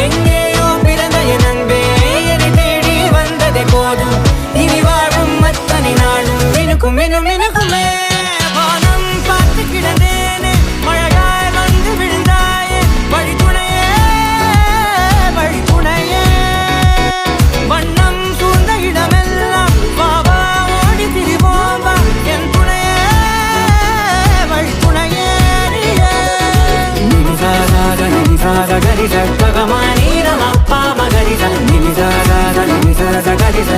எங்கேயோ பிறந்த என் அன்பே என்னை தேடி வந்ததே போதும். இனி வாழும் அத்தனை நாளும் மினுக்கும் மினும் மினுக்குமே. வானம் பார்த்து கிடந்தேனே மழையாய் வந்து விழுந்தாயே வழித்துணையே வழித்துணையே. வண்ணம் சூழ்ந்த இடமெல்லாம் வாவா ஓடி திரிவோம் வா என் துணையே வழித்துணையே. நிமிசாத நிமிசாத கரிச பகமானி ரமப்பா மகரிச நிமிசாத நிமிசாத கரிச